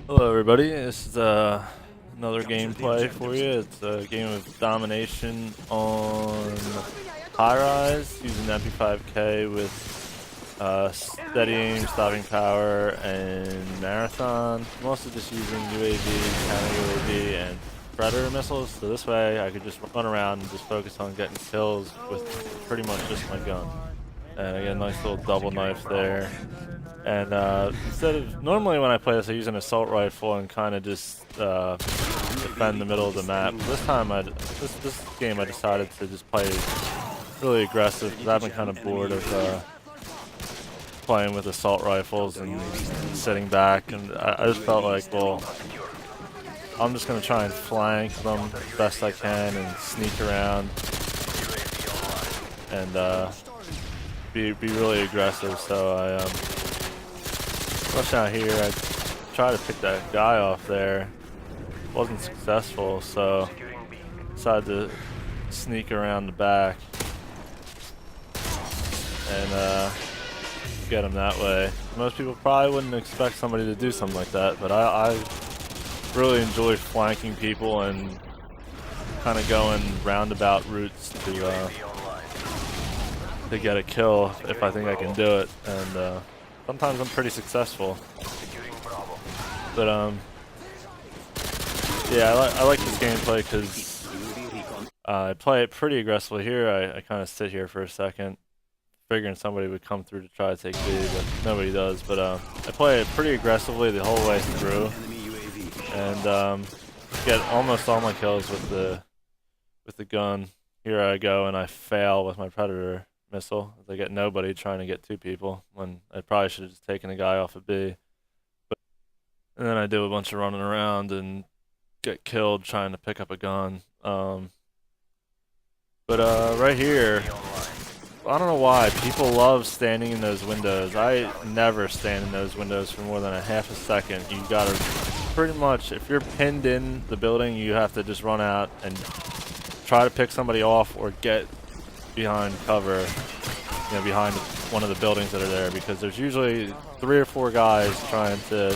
Hello everybody, this is another gameplay for you. It's a game of Domination on Highrise using MP5K with steady aim, stopping power, and marathon. Mostly just using UAV, counter-UAV, and predator missiles, so this way I could just run around and just focus on getting kills with pretty much just my gun. And I get a nice little double knife there. And instead of normally when I play this, I use an assault rifle and kind of just defend the middle of the map. This time, this game, I decided to just play really aggressive because I've been kind of bored of playing with assault rifles and sitting back. And I just felt like, well, I'm just gonna try and flank them best I can and sneak around and be really aggressive. So I rush out here. I tried to pick that guy off there. Wasn't successful, so decided to sneak around the back and get him that way. Most people probably wouldn't expect somebody to do something like that, but I really enjoy flanking people and kind of going roundabout routes to get a kill if I think I can do it. And sometimes I'm pretty successful, but yeah, I like this gameplay because I play it pretty aggressively here. I kind of sit here for a second, figuring somebody would come through to try to take B, but nobody does. But I play it pretty aggressively the whole way through, and get almost all my kills with the gun. Here I go, and I fail with my predator missile. I get nobody trying to get two people when I probably should have just taken a guy off of B. And then I do a bunch of running around and get killed trying to pick up a gun. Right here, I don't know why people love standing in those windows. I never stand in those windows for more than a half a second. You gotta pretty much, if you're pinned in the building, you have to just run out and try to pick somebody off or get behind cover, you know, behind one of the buildings that are there, because there's usually 3 or 4 guys trying to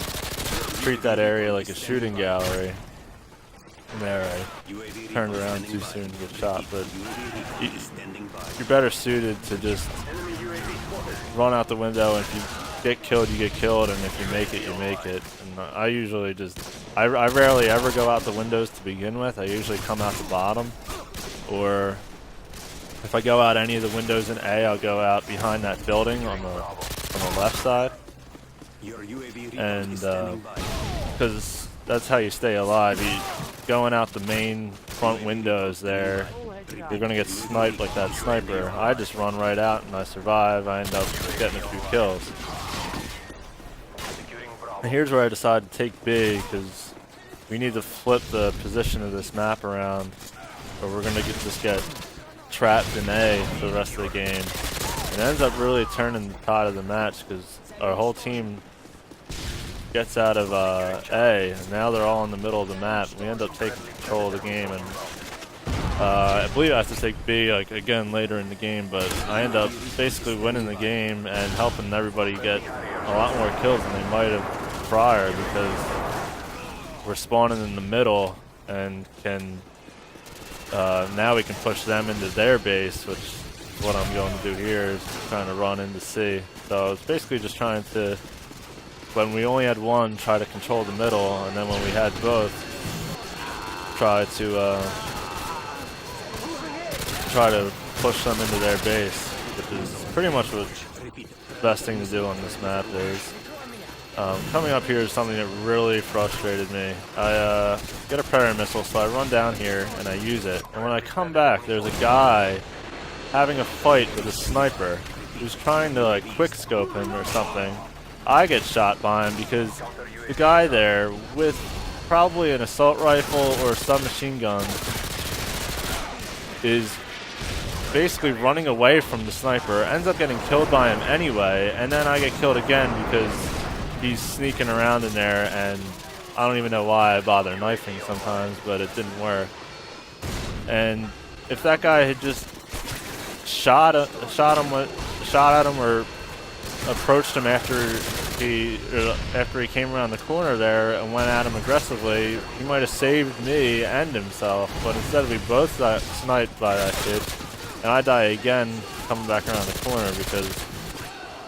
treat that area like a shooting gallery. And there, I turned around too soon to get shot, but you're better suited to just run out the window, and if you get killed, you get killed, and if you make it, you make it. And I usually just, I rarely ever go out the windows to begin with. I usually come out the bottom, or if I go out any of the windows in A, I'll go out behind that building on the left side, and because that's how you stay alive. Going out the main front windows there, you're gonna get sniped like that sniper. I just run right out and I survive. I end up getting a few kills. And here's where I decided to take B, because we need to flip the position of this map around, or we're gonna just get trapped in A for the rest of the game. It ends up really turning the tide of the match because our whole team gets out of A, and now they're all in the middle of the map. We end up taking control of the game, and I believe I have to take B like again later in the game, but I end up basically winning the game and helping everybody get a lot more kills than they might have prior, because we're spawning in the middle and can now we can push them into their base, which is what I'm going to do here, is trying to run into C. So it's basically just trying to, when we only had one, try to control the middle, and then when we had both, try to push them into their base, which is pretty much what the best thing to do on this map is. Coming up here is something that really frustrated me. I get a predator missile, so I run down here and I use it, and when I come back, there's a guy having a fight with a sniper who's trying to like quick scope him or something. I get shot by him because the guy there with probably an assault rifle or a submachine gun is basically running away from the sniper, ends up getting killed by him anyway, and then I get killed again because he's sneaking around in there, and I don't even know why I bother knifing sometimes, but it didn't work. And if that guy had just shot at him or approached him after after he came around the corner there and went at him aggressively, he might have saved me and himself. But instead, we both got sniped by that kid, and I die again coming back around the corner because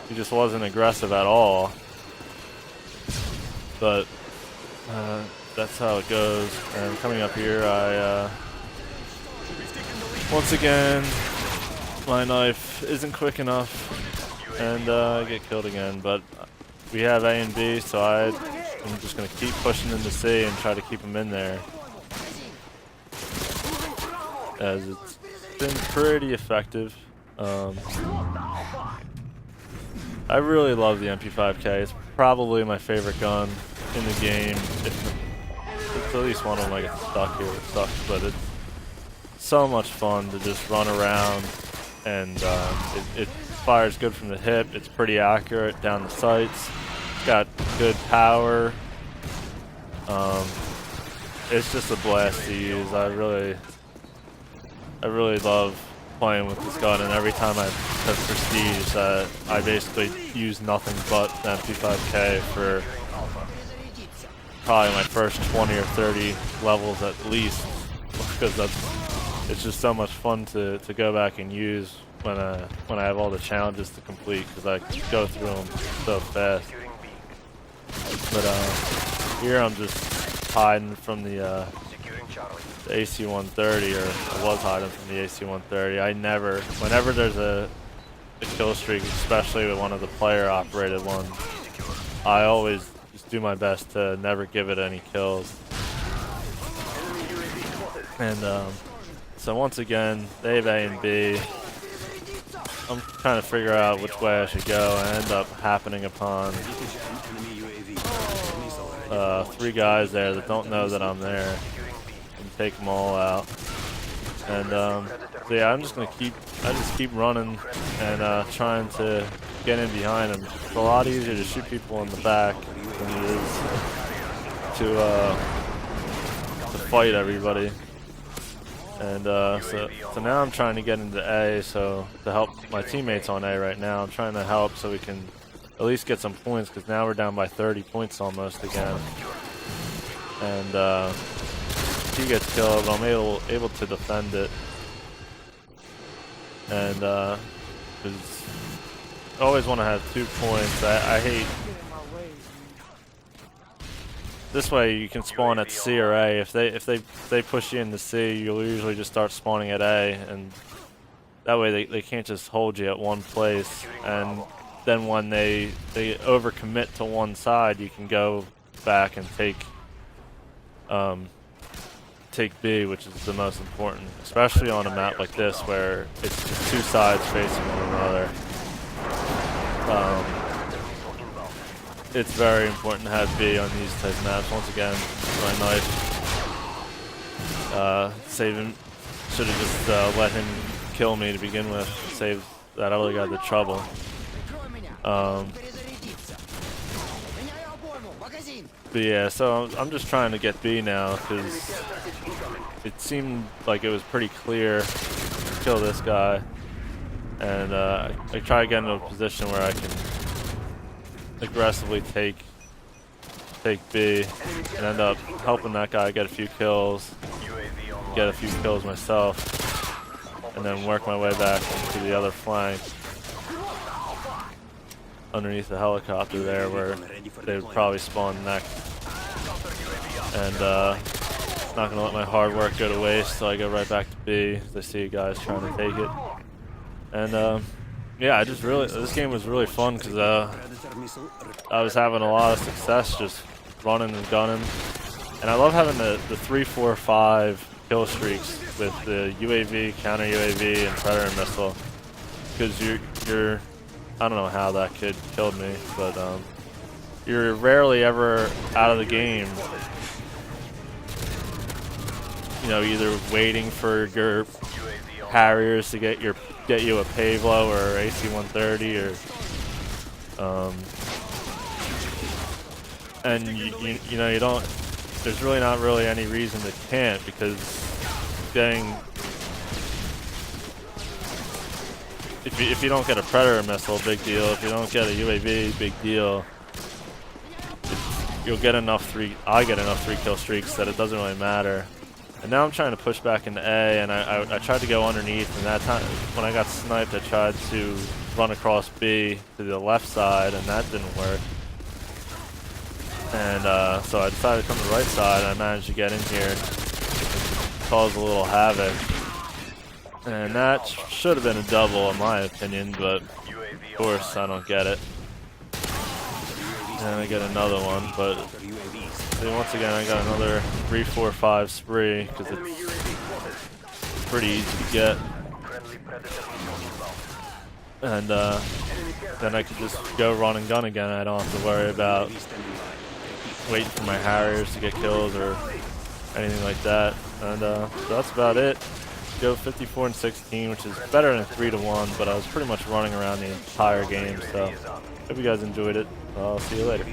he just wasn't aggressive at all. But that's how it goes. And coming up here, I once again, my knife isn't quick enough, and I get killed again. But we have A and B, so I'm just going to keep pushing into C and try to keep them in there, as it's been pretty effective. I really love the MP5K. It's probably my favorite gun in the game. It's at least one of them I get stuck here. It sucks, but it's so much fun to just run around, and it fires good from the hip. It's pretty accurate down the sights. It's got good power. It's just a blast to use. I really love playing with this gun, and every time I have prestige, I basically use nothing but the MP5K for probably my first 20 or 30 levels at least, because it's just so much fun to go back and use when I have all the challenges to complete, because I go through them so fast. But here I'm just hiding from the AC-130, or I was hiding from the AC-130. Whenever there's a kill streak, especially with one of the player-operated ones, I always just do my best to never give it any kills. And so once again, they have A and B. I'm trying to figure out which way I should go. I end up happening upon 3 guys there that don't know that I'm there, and take them all out. And so yeah, I just keep running and trying to get in behind them. It's a lot easier to shoot people in the back than it is to fight everybody. And so now I'm trying to get into A, so to help my teammates on A right now. I'm trying to help so we can at least get some points, because now we're down by 30 points almost again. And he gets killed, but I'm able to defend it. And because I always want to have 2 points. I hate. This way you can spawn at C or A. If they push you into C, you'll usually just start spawning at A, and that way they can't just hold you at one place. And then when they overcommit to one side, you can go back and take B, which is the most important, especially on a map like this where it's just 2 sides facing one another. It's very important to have B on these type of maps. Once again, my knife. Save him. Should have just let him kill me to begin with. Save that other guy the trouble. But yeah, so I'm just trying to get B now, because it seemed like it was pretty clear to kill this guy. And I try to get into a position where I can aggressively take B and end up helping that guy get a few kills, get a few kills myself, and then work my way back to the other flank underneath the helicopter there, where they would probably spawn next. And not gonna let my hard work go to waste, so I go right back to B as I see guys trying to take it. And yeah, this game was really fun, because I was having a lot of success just running and gunning. And I love having the 3, 4, 5 kill streaks with the UAV, counter UAV, and Predator missile. Because you're I don't know how that kid killed me, but you're rarely ever out of the game. You know, either waiting for your Harriers to get you a Pavlo or AC-130, or and you know, you don't. There's really not really any reason to can't, because getting. If you don't get a Predator missile, big deal. If you don't get a UAV, big deal. you'll get enough I get enough 3-kill streaks that it doesn't really matter. And now I'm trying to push back into A, and I tried to go underneath, and that time, when I got sniped, I tried to run across B to the left side, and that didn't work. And so I decided to come to the right side, and I managed to get in here and cause a little havoc. And that should have been a double in my opinion, but of course I don't get it. And I get another one, but see, once again I got another 3, 4, 5 spree because it's pretty easy to get. And then I can just go run and gun again. I don't have to worry about waiting for my Harriers to get kills or anything like that. And so that's about it. Go 54 and 16, which is better than 3-1, but I was pretty much running around the entire game. So hope you guys enjoyed it. I'll see you later.